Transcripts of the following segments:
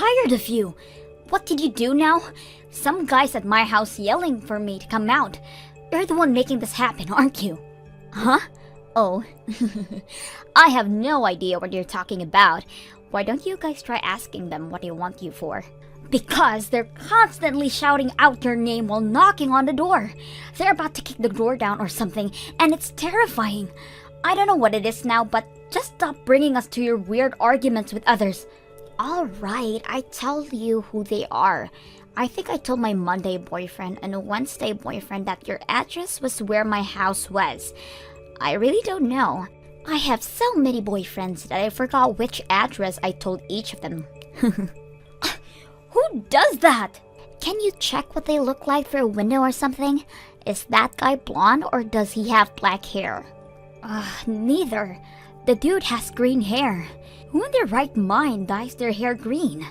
tired of you. What did you do now? Some guy's at my house yelling for me to come out. You're the one making this happen, aren't you? Huh? Oh. I have no idea what you're talking about. Why don't you guys try asking them what they want you for? Because they're constantly shouting out your name while knocking on the door. They're about to kick the door down or something, and it's terrifying. I don't know what it is now, but just stop bringing us to your weird arguments with others. Alright, I tell you who they are. I think I told my Monday boyfriend and a Wednesday boyfriend that your address was where my house was. I really don't know. I have so many boyfriends that I forgot which address I told each of them. Who does that? Can you check what they look like through a window or something? Is that guy blonde or does he have black hair? Neither. The dude has green hair. Who in their right mind dyes their hair green?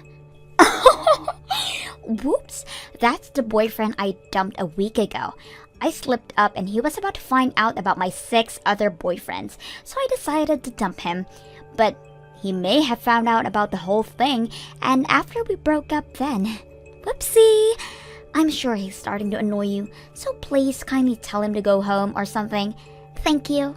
Whoops, that's the boyfriend I dumped a week ago. I slipped up and he was about to find out about my 6 other boyfriends, so I decided to dump him. But he may have found out about the whole thing, and after we broke up then. Whoopsie! I'm sure he's starting to annoy you, so please kindly tell him to go home or something. Thank you.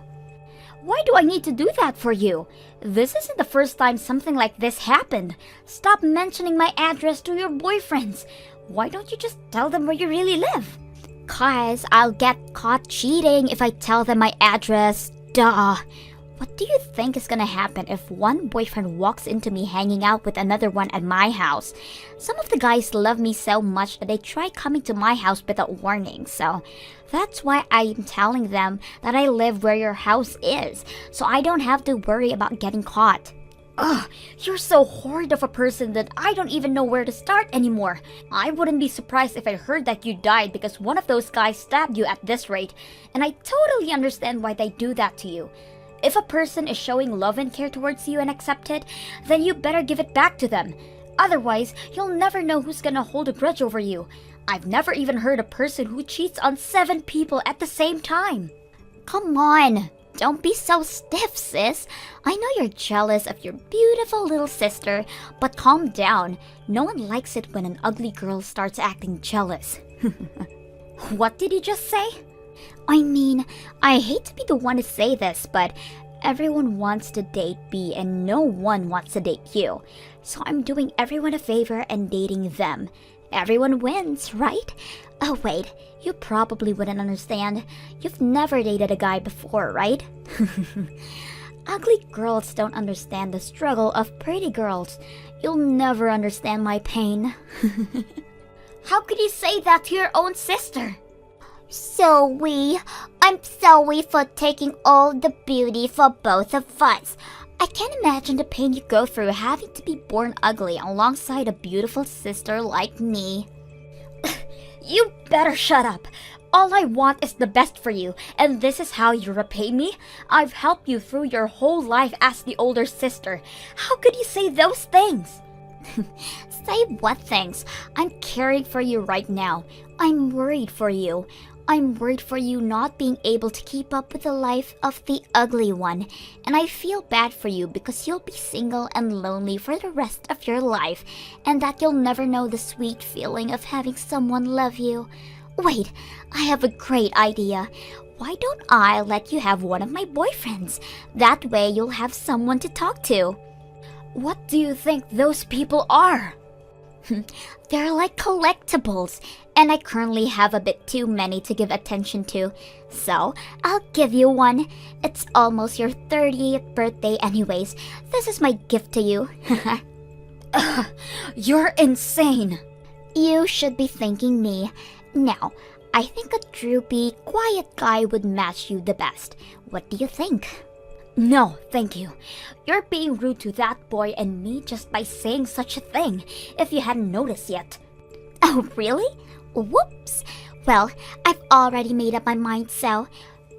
Why do I need to do that for you? This isn't the first time something like this happened. Stop mentioning my address to your boyfriends. Why don't you just tell them where you really live? 'Cause I'll get caught cheating if I tell them my address. Duh. What do you think is gonna happen if one boyfriend walks into me hanging out with another one at my house? Some of the guys love me so much that they try coming to my house without warning, so that's why I'm telling them that I live where your house is, so I don't have to worry about getting caught. Ugh, you're so horrid of a person that I don't even know where to start anymore. I wouldn't be surprised if I heard that you died because one of those guys stabbed you at this rate, and I totally understand why they do that to you. If a person is showing love and care towards you and accept it, then you better give it back to them. Otherwise, you'll never know who's gonna hold a grudge over you. I've never even heard a person who cheats on 7 people at the same time. Come on, don't be so stiff, sis. I know you're jealous of your beautiful little sister, but calm down. No one likes it when an ugly girl starts acting jealous. What did you just say? I mean, I hate to be the one to say this, but everyone wants to date B and no one wants to date you. So I'm doing everyone a favor and dating them. Everyone wins, right? Oh wait, you probably wouldn't understand. You've never dated a guy before, right? Ugly girls don't understand the struggle of pretty girls. You'll never understand my pain. How could you say that to your own sister? I'm sorry for taking all the beauty for both of us. I can't imagine the pain you go through having to be born ugly alongside a beautiful sister like me. You better shut up. All I want is the best for you, and this is how you repay me? I've helped you through your whole life as the older sister. How could you say those things? Say what things? I'm caring for you right now. I'm worried for you. I'm worried for you not being able to keep up with the life of the ugly one. And I feel bad for you because you'll be single and lonely for the rest of your life, and that you'll never know the sweet feeling of having someone love you. Wait, I have a great idea. Why don't I let you have one of my boyfriends? That way you'll have someone to talk to. What do you think those people are? They're like collectibles, and I currently have a bit too many to give attention to. So, I'll give you one. It's almost your 30th birthday anyways. This is my gift to you. You're insane. You should be thanking me. Now, I think a droopy, quiet guy would match you the best. What do you think? No, thank you. You're being rude to that boy and me just by saying such a thing, if you hadn't noticed yet. Oh, really? Whoops. Well, I've already made up my mind, so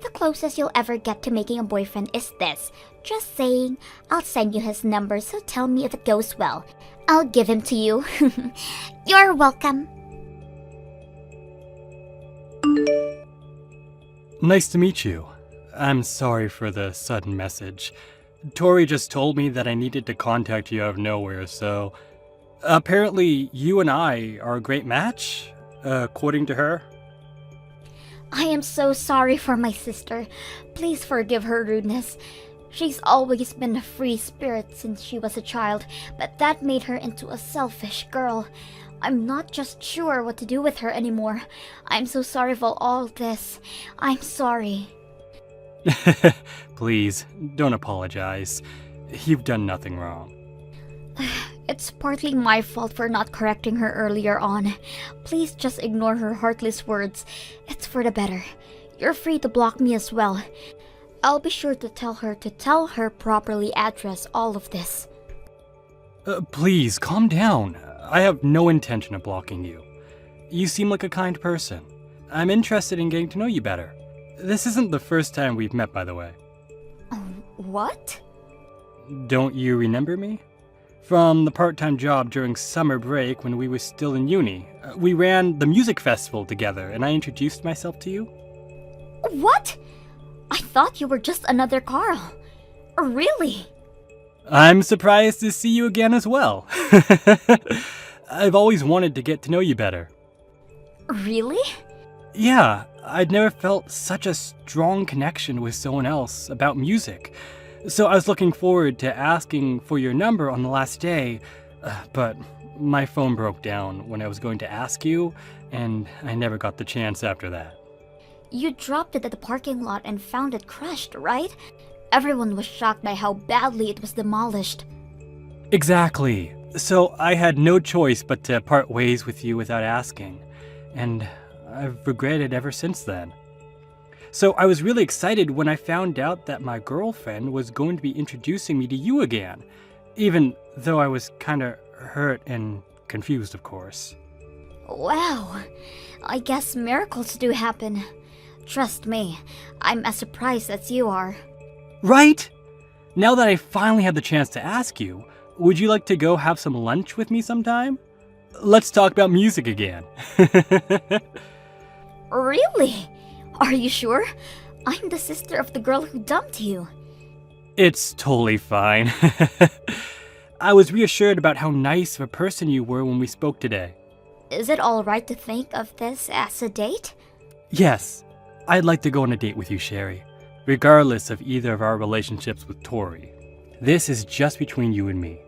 the closest you'll ever get to making a boyfriend is this. Just saying. I'll send you his number, so tell me if it goes well. I'll give him to you. You're welcome. Nice to meet you. I'm sorry for the sudden message. Tori just told me that I needed to contact you out of nowhere, so Apparently, you and I are a great match, according to her. I am so sorry for my sister. Please forgive her rudeness. She's always been a free spirit since she was a child, but that made her into a selfish girl. I'm not just sure what to do with her anymore. I'm so sorry for all this. I'm sorry. Please, don't apologize. You've done nothing wrong. It's partly my fault for not correcting her earlier on. Please just ignore her heartless words. It's for the better. You're free to block me as well. I'll be sure to tell her properly address all of this. Please, calm down. I have no intention of blocking you. You seem like a kind person. I'm interested in getting to know you better. This isn't the first time we've met, by the way. What? Don't you remember me? From the part-time job during summer break when we were still in uni. We ran the music festival together, and I introduced myself to you. What? I thought you were just another Carl. Really? I'm surprised to see you again as well. I've always wanted to get to know you better. Really? Yeah, I'd never felt such a strong connection with someone else about music. So I was looking forward to asking for your number on the last day, but my phone broke down when I was going to ask you, and I never got the chance after that. You dropped it at the parking lot and found it crushed, right? Everyone was shocked by how badly it was demolished. Exactly. So I had no choice but to part ways with you without asking, and I've regretted ever since then. So I was really excited when I found out that my girlfriend was going to be introducing me to you again, even though I was kinda hurt and confused, of course. Wow, I guess miracles do happen. Trust me, I'm as surprised as you are. Right? Now that I finally had the chance to ask you, would you like to go have some lunch with me sometime? Let's talk about music again. Really? Are you sure? I'm the sister of the girl who dumped you. It's totally fine. I was reassured about how nice of a person you were when we spoke today. Is it alright to think of this as a date? Yes, I'd like to go on a date with you, Sherry, regardless of either of our relationships with Tori. This is just between you and me.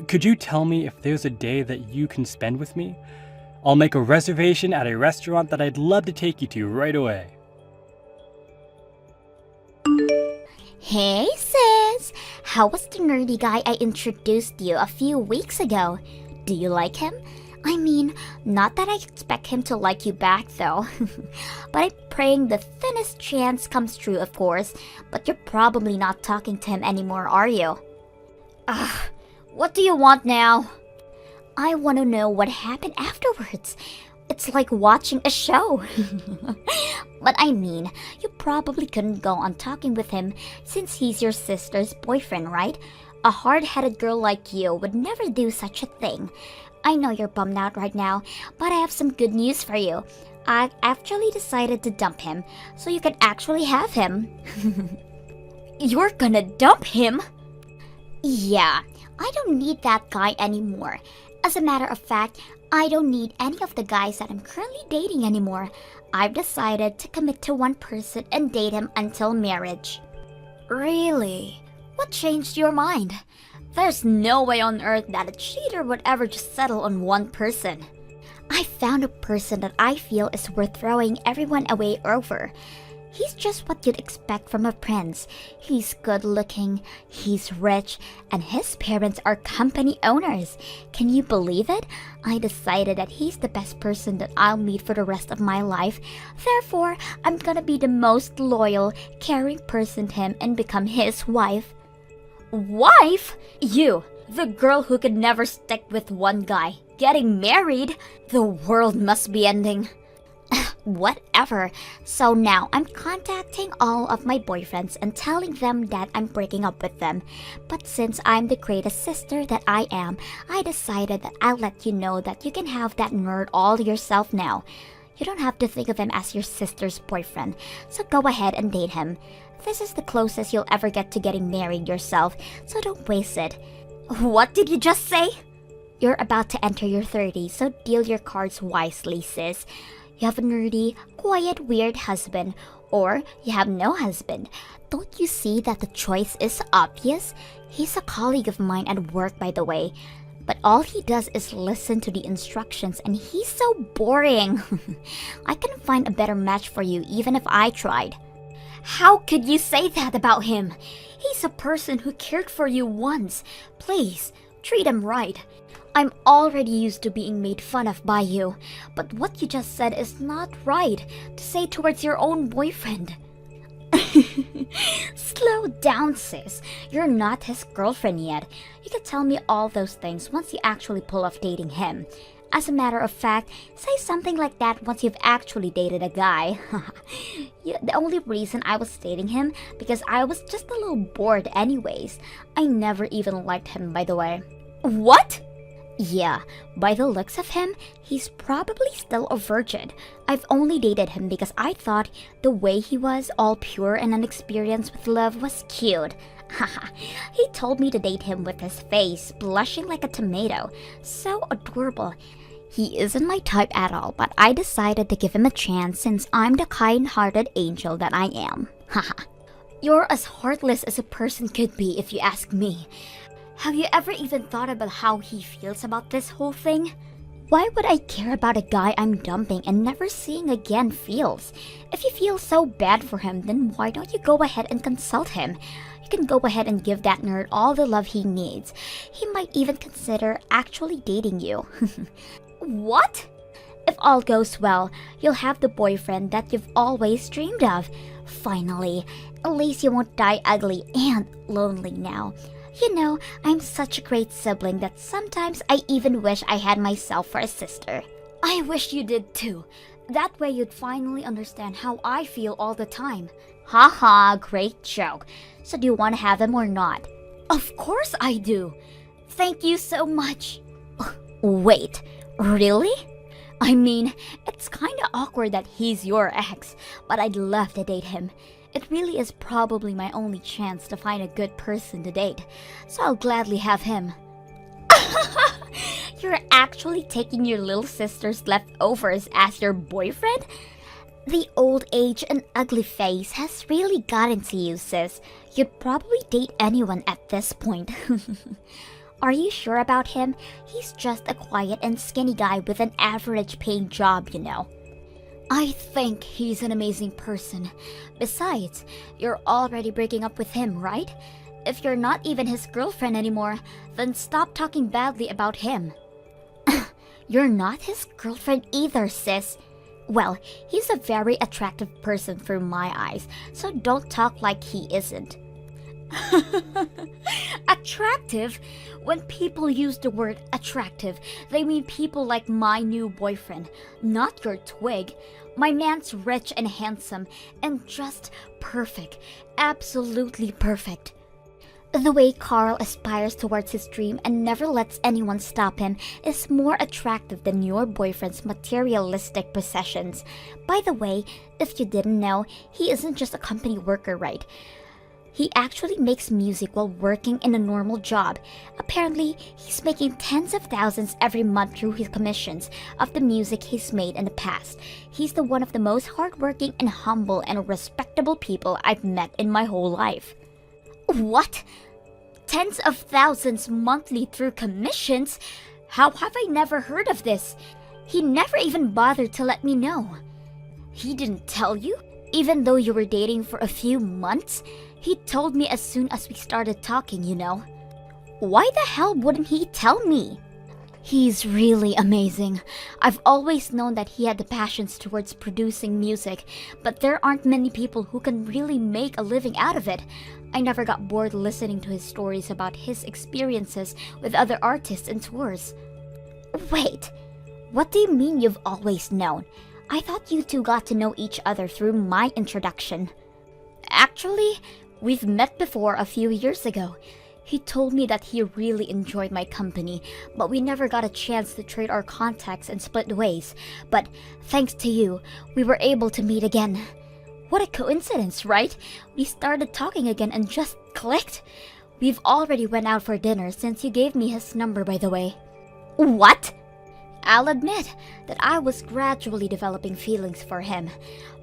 Could you tell me if there's a day that you can spend with me? I'll make a reservation at a restaurant that I'd love to take you to right away. Hey sis! How was the nerdy guy I introduced you a few weeks ago? Do you like him? I mean, not that I expect him to like you back though. But I'm praying the thinnest chance comes true, of course. But you're probably not talking to him anymore, are you? Ugh, what do you want now? I want to know what happened afterwards. It's like watching a show. But I mean, you probably couldn't go on talking with him since he's your sister's boyfriend, right? A hard-headed girl like you would never do such a thing. I know you're bummed out right now, but I have some good news for you. I actually decided to dump him, so you can actually have him. You're gonna dump him? Yeah, I don't need that guy anymore. As a matter of fact, I don't need any of the guys that I'm currently dating anymore. I've decided to commit to one person and date him until marriage. Really? What changed your mind? There's no way on earth that a cheater would ever just settle on one person. I found a person that I feel is worth throwing everyone away over. He's just what you'd expect from a prince. He's good looking, he's rich, and his parents are company owners. Can you believe it? I decided that he's the best person that I'll meet for the rest of my life. Therefore, I'm gonna be the most loyal, caring person to him and become his wife. Wife? You, the girl who could never stick with one guy, getting married? The world must be ending. Whatever. So now I'm contacting all of my boyfriends and telling them that I'm breaking up with them. But since I'm the greatest sister that I am, I decided that I'll let you know that you can have that nerd all yourself now. You don't have to think of him as your sister's boyfriend, so go ahead and date him. This is the closest you'll ever get to getting married yourself, so don't waste it. What did you just say? You're about to enter your 30s, so deal your cards wisely, sis. You have a nerdy, quiet, weird husband, or you have no husband. Don't you see that the choice is obvious? He's a colleague of mine at work, by the way. But all he does is listen to the instructions, and he's so boring. I couldn't find a better match for you even if I tried. How could you say that about him? He's a person who cared for you once. Please, treat him right. I'm already used to being made fun of by you, but what you just said is not right to say towards your own boyfriend. Slow down, sis. You're not his girlfriend yet. You can tell me all those things once you actually pull off dating him. As a matter of fact, say something like that once you've actually dated a guy. The only reason I was dating him because I was just a little bored anyways. I never even liked him, by the way. What? Yeah, by the looks of him, he's probably still a virgin. I've only dated him because I thought the way he was, all pure and unexperienced with love, was cute. Haha, he told me to date him with his face blushing like a tomato. So adorable. He isn't my type at all, but I decided to give him a chance since I'm the kind-hearted angel that I am. Haha. You're as heartless as a person could be if you ask me. Have you ever even thought about how he feels about this whole thing? Why would I care about a guy I'm dumping and never seeing again feels? If you feel so bad for him, then why don't you go ahead and consult him? You can go ahead and give that nerd all the love he needs. He might even consider actually dating you. What? If all goes well, you'll have the boyfriend that you've always dreamed of. Finally, at least you won't die ugly and lonely now. You know, I'm such a great sibling that sometimes I even wish I had myself for a sister. I wish you did too. That way you'd finally understand how I feel all the time. Haha, great joke. So do you want to have him or not? Of course I do. Thank you so much. Wait, really? I mean, it's kinda awkward that he's your ex, but I'd love to date him. It really is probably my only chance to find a good person to date, so I'll gladly have him. You're actually taking your little sister's leftovers as your boyfriend? The old age and ugly face has really gotten to you, sis. You'd probably date anyone at this point. Are you sure about him? He's just a quiet and skinny guy with an average paying job, you know. I think he's an amazing person. Besides, you're already breaking up with him, right? If you're not even his girlfriend anymore, then stop talking badly about him. You're not his girlfriend either, sis. Well, he's a very attractive person through my eyes, so don't talk like he isn't. Attractive? When people use the word attractive, they mean people like my new boyfriend, not your twig. My man's rich and handsome, and just perfect. Absolutely perfect. The way Carl aspires towards his dream and never lets anyone stop him is more attractive than your boyfriend's materialistic possessions. By the way, if you didn't know, he isn't just a company worker, right? He actually makes music while working in a normal job. Apparently, he's making tens of thousands every month through his commissions of the music he's made in the past. He's the one of the most hardworking and humble and respectable people I've met in my whole life. What? Tens of thousands monthly through commissions? How have I never heard of this? He never even bothered to let me know. He didn't tell you? Even though you were dating for a few months? He told me as soon as we started talking, you know. Why the hell wouldn't he tell me? He's really amazing. I've always known that he had the passions towards producing music, but there aren't many people who can really make a living out of it. I never got bored listening to his stories about his experiences with other artists and tours. Wait, what do you mean you've always known? I thought you two got to know each other through my introduction. Actually, we've met before a few years ago. He told me that he really enjoyed my company, but we never got a chance to trade our contacts and split ways. But thanks to you, we were able to meet again. What a coincidence, right? We started talking again and just clicked. We've already went out for dinner since you gave me his number, by the way. What? I'll admit that I was gradually developing feelings for him,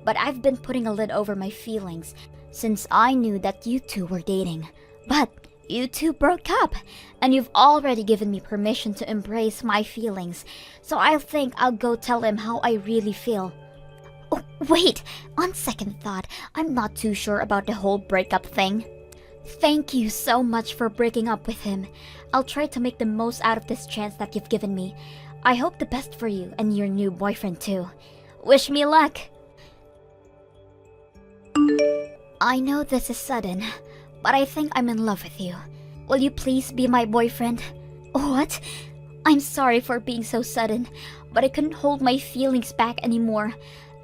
but I've been putting a lid over my feelings since I knew that you two were dating. But you two broke up, and you've already given me permission to embrace my feelings, so I think I'll go tell him how I really feel. Oh, wait, on second thought, I'm not too sure about the whole breakup thing. Thank you so much for breaking up with him. I'll try to make the most out of this chance that you've given me. I hope the best for you and your new boyfriend too. Wish me luck! I know this is sudden, but I think I'm in love with you. Will you please be my boyfriend? What? I'm sorry for being so sudden, but I couldn't hold my feelings back anymore.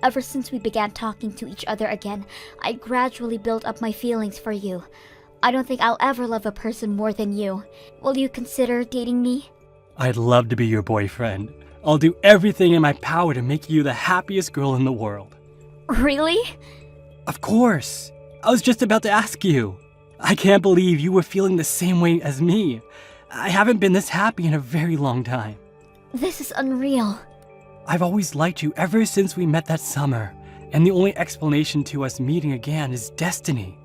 Ever since we began talking to each other again, I gradually built up my feelings for you. I don't think I'll ever love a person more than you. Will you consider dating me? I'd love to be your boyfriend. I'll do everything in my power to make you the happiest girl in the world. Really? Of course. I was just about to ask you. I can't believe you were feeling the same way as me. I haven't been this happy in a very long time. This is unreal. I've always liked you ever since we met that summer, and the only explanation to us meeting again is destiny.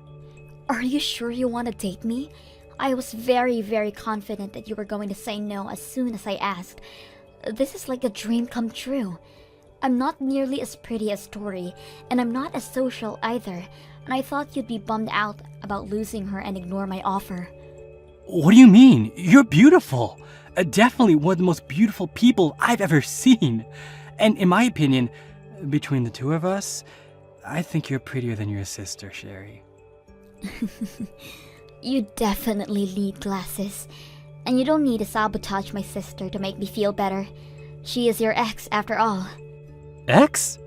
Are you sure you want to date me? I was very confident that you were going to say no as soon as I asked. This is like a dream come true. I'm not nearly as pretty as Tori, and I'm not as social either, and I thought you'd be bummed out about losing her and ignore my offer. What do you mean? You're beautiful. Definitely one of the most beautiful people I've ever seen. And in my opinion, between the two of us, I think you're prettier than your sister, Sherry. You definitely need glasses. And you don't need to sabotage my sister to make me feel better. She is your ex after all. Ex?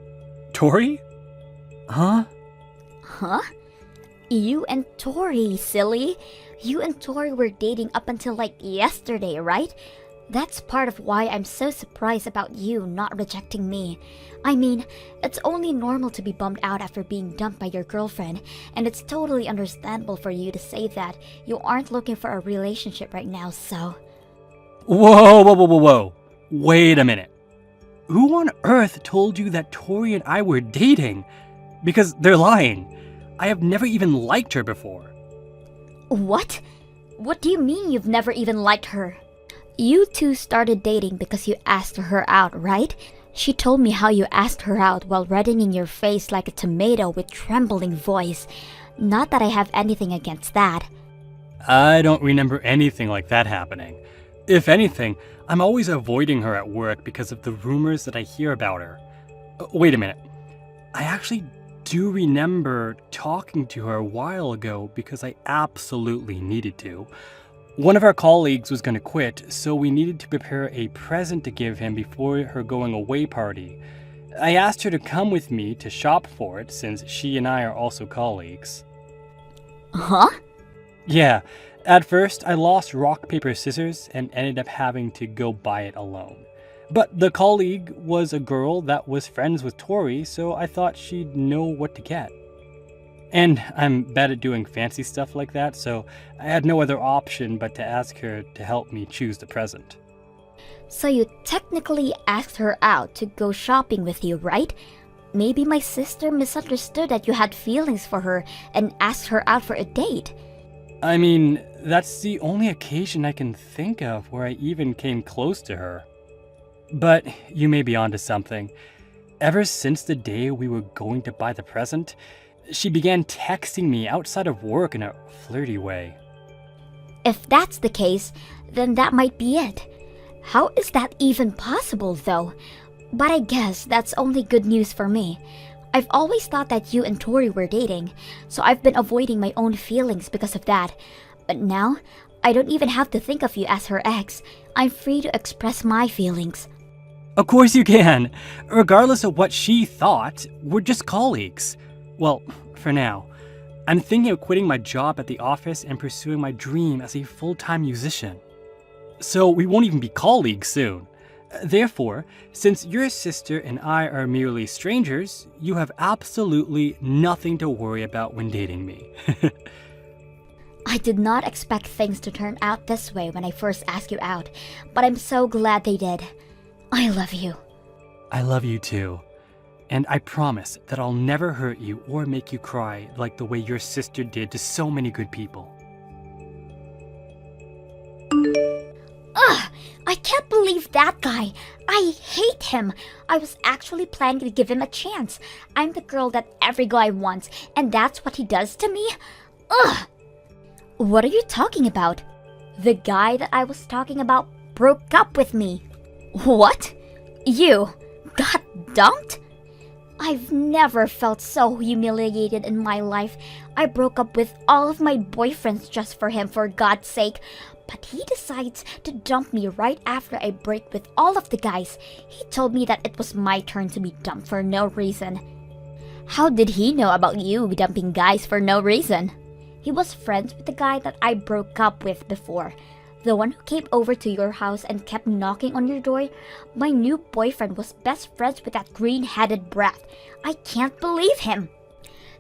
Tori? Huh? Huh? You and Tori, silly. You and Tori were dating up until like yesterday, right? That's part of why I'm so surprised about you not rejecting me. I mean, it's only normal to be bummed out after being dumped by your girlfriend, and it's totally understandable for you to say that you aren't looking for a relationship right now, so... Whoa. Wait a minute. Who on earth told you that Tori and I were dating? Because they're lying. I have never even liked her before. What? What do you mean you've never even liked her? You two started dating because you asked her out, right? She told me how you asked her out while reddening your face like a tomato with trembling voice. Not that I have anything against that. I don't remember anything like that happening. If anything, I'm always avoiding her at work because of the rumors that I hear about her. Wait a minute. I actually do remember talking to her a while ago because I absolutely needed to. One of our colleagues was going to quit, so we needed to prepare a present to give him before her going away party. I asked her to come with me to shop for it since she and I are also colleagues. Huh? Yeah, at first I lost rock, paper, scissors and ended up having to go buy it alone. But the colleague was a girl that was friends with Tori, so I thought she'd know what to get. And I'm bad at doing fancy stuff like that, so I had no other option but to ask her to help me choose the present. So you technically asked her out to go shopping with you, right? Maybe my sister misunderstood that you had feelings for her and asked her out for a date. I mean, that's the only occasion I can think of where I even came close to her. But you may be onto something. Ever since the day we were going to buy the present, she began texting me outside of work in a flirty way. If that's the case, then that might be it. How is that even possible, though? But I guess that's only good news for me. I've always thought that you and Tori were dating, so I've been avoiding my own feelings because of that. But now, I don't even have to think of you as her ex. I'm free to express my feelings. Of course you can. Regardless of what she thought, we're just colleagues. Well, for now. I'm thinking of quitting my job at the office and pursuing my dream as a full-time musician. So we won't even be colleagues soon. Therefore, since your sister and I are merely strangers, you have absolutely nothing to worry about when dating me. I did not expect things to turn out this way when I first asked you out, but I'm so glad they did. I love you. I love you too. And I promise that I'll never hurt you or make you cry like the way your sister did to so many good people. Ugh! I can't believe that guy. I hate him. I was actually planning to give him a chance. I'm the girl that every guy wants, and that's what he does to me? Ugh! What are you talking about? The guy that I was talking about broke up with me. What? You got dumped? I've never felt so humiliated in my life. I broke up with all of my boyfriends just for him, for God's sake. But he decides to dump me right after I break with all of the guys. He told me that it was my turn to be dumped for no reason. How did he know about you dumping guys for no reason? He was friends with the guy that I broke up with before. The one who came over to your house and kept knocking on your door. My new boyfriend was best friends with that green-headed brat. I can't believe him.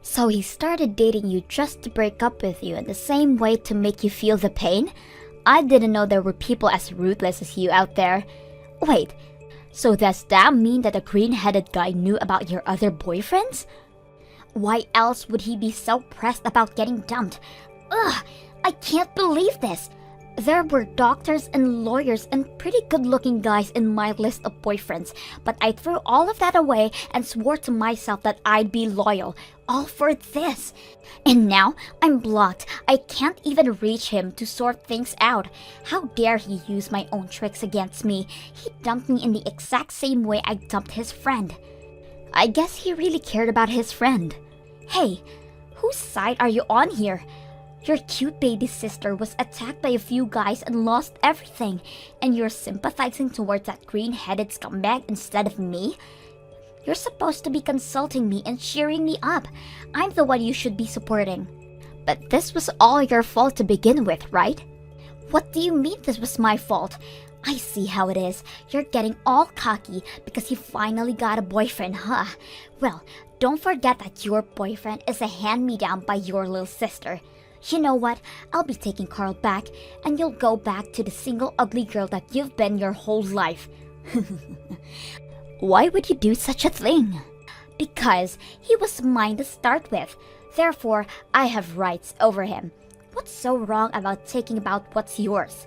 So he started dating you just to break up with you in the same way to make you feel the pain? I didn't know there were people as ruthless as you out there. Wait, so does that mean that the green-headed guy knew about your other boyfriends? Why else would he be so pressed about getting dumped? Ugh, I can't believe this. There were doctors and lawyers and pretty good-looking guys in my list of boyfriends, but I threw all of that away and swore to myself that I'd be loyal, all for this. And now I'm blocked. I can't even reach him to sort things out. How dare he use my own tricks against me? He dumped me in the exact same way I dumped his friend. I guess he really cared about his friend. Hey, whose side are you on here? Your cute baby sister was attacked by a few guys and lost everything, and you're sympathizing towards that green-headed scumbag instead of me? You're supposed to be consulting me and cheering me up. I'm the one you should be supporting. But this was all your fault to begin with, right? What do you mean this was my fault? I see how it is. You're getting all cocky because you finally got a boyfriend, huh? Well, don't forget that your boyfriend is a hand-me-down by your little sister. You know what? I'll be taking Carl back, and you'll go back to the single ugly girl that you've been your whole life. Why would you do such a thing? Because he was mine to start with. Therefore, I have rights over him. What's so wrong about taking about what's yours?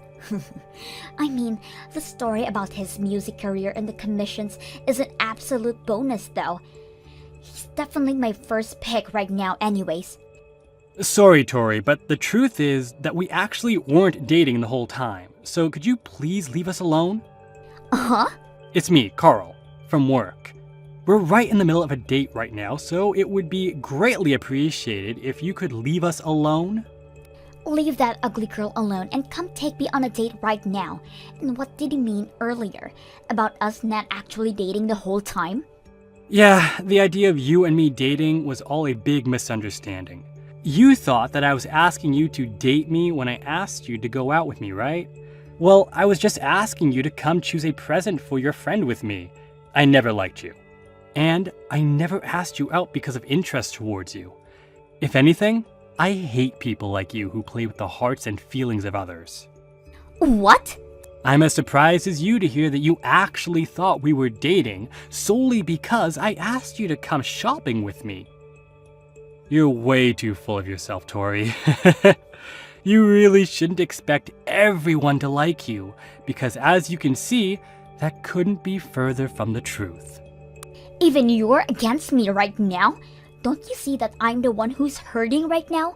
I mean, the story about his music career and the commissions is an absolute bonus though. He's definitely my first pick right now anyways. Sorry, Tori, but the truth is that we actually weren't dating the whole time. So could you please leave us alone? Uh-huh? It's me, Carl, from work. We're right in the middle of a date right now, so it would be greatly appreciated if you could leave us alone. Leave that ugly girl alone and come take me on a date right now. And what did you mean earlier? About us not actually dating the whole time? Yeah, the idea of you and me dating was all a big misunderstanding. You thought that I was asking you to date me when I asked you to go out with me, right? Well, I was just asking you to come choose a present for your friend with me. I never liked you. And I never asked you out because of interest towards you. If anything, I hate people like you who play with the hearts and feelings of others. What? I'm as surprised as you to hear that you actually thought we were dating solely because I asked you to come shopping with me. You're way too full of yourself, Tori. You really shouldn't expect everyone to like you, because as you can see, that couldn't be further from the truth. Even you're against me right now? Don't you see that I'm the one who's hurting right now?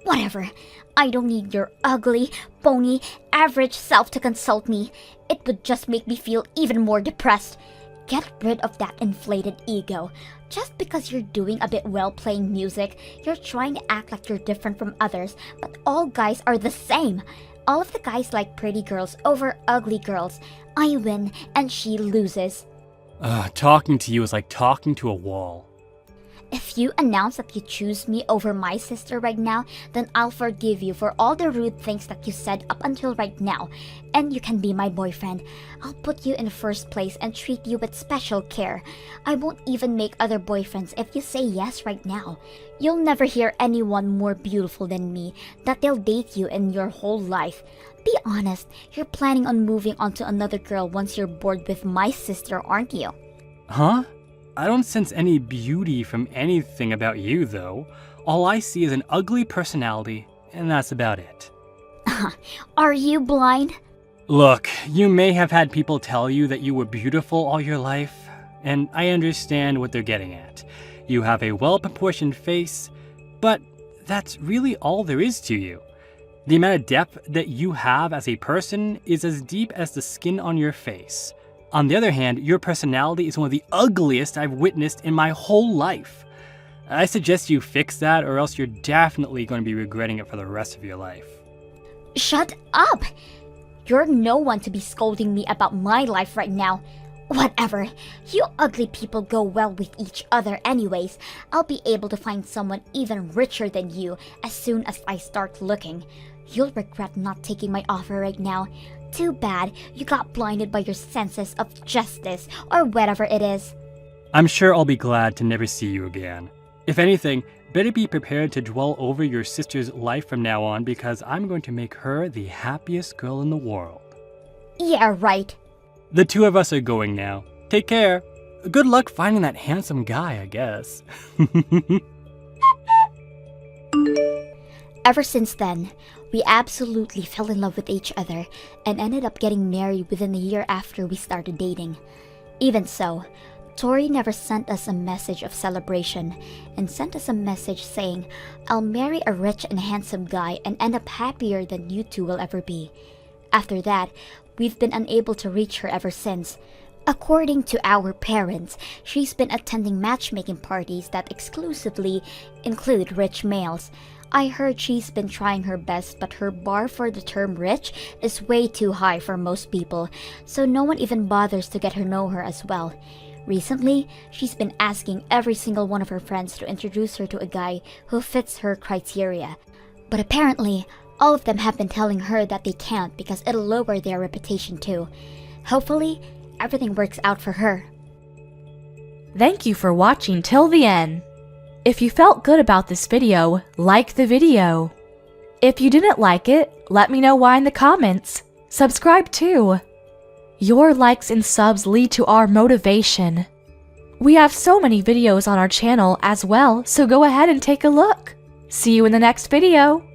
Whatever. I don't need your ugly, bony, average self to consult me. It would just make me feel even more depressed. Get rid of that inflated ego. Just because you're doing a bit well playing music, you're trying to act like you're different from others, but all guys are the same. All of the guys like pretty girls over ugly girls. I win and she loses. Talking to you is like talking to a wall. If you announce that you choose me over my sister right now, then I'll forgive you for all the rude things that you said up until right now, and you can be my boyfriend. I'll put you in first place and treat you with special care. I won't even make other boyfriends if you say yes right now. You'll never hear anyone more beautiful than me that they'll date you in your whole life. Be honest, you're planning on moving on to another girl once you're bored with my sister, aren't you? Huh? I don't sense any beauty from anything about you, though. All I see is an ugly personality, and that's about it. Are you blind? Look, you may have had people tell you that you were beautiful all your life, and I understand what they're getting at. You have a well-proportioned face, but that's really all there is to you. The amount of depth that you have as a person is as deep as the skin on your face. On the other hand, your personality is one of the ugliest I've witnessed in my whole life. I suggest you fix that, or else you're definitely going to be regretting it for the rest of your life. Shut up! You're no one to be scolding me about my life right now. Whatever. You ugly people go well with each other anyways. I'll be able to find someone even richer than you as soon as I start looking. You'll regret not taking my offer right now. Too bad you got blinded by your senses of justice, or whatever it is. I'm sure I'll be glad to never see you again. If anything, better be prepared to dwell over your sister's life from now on, because I'm going to make her the happiest girl in the world. Yeah, right. The two of us are going now. Take care. Good luck finding that handsome guy, I guess. Ever since then, we absolutely fell in love with each other and ended up getting married within a year after we started dating. Even so, Tori never sent us a message of celebration and sent us a message saying, "I'll marry a rich and handsome guy and end up happier than you two will ever be." After that, we've been unable to reach her ever since. According to our parents, she's been attending matchmaking parties that exclusively include rich males. I heard she's been trying her best, but her bar for the term rich is way too high for most people, so no one even bothers to get to know her as well. Recently, she's been asking every single one of her friends to introduce her to a guy who fits her criteria. But apparently, all of them have been telling her that they can't because it'll lower their reputation too. Hopefully, everything works out for her. Thank you for watching till the end. If you felt good about this video, like the video. If you didn't like it, let me know why in the comments. Subscribe too. Your likes and subs lead to our motivation. We have so many videos on our channel as well, so go ahead and take a look. See you in the next video.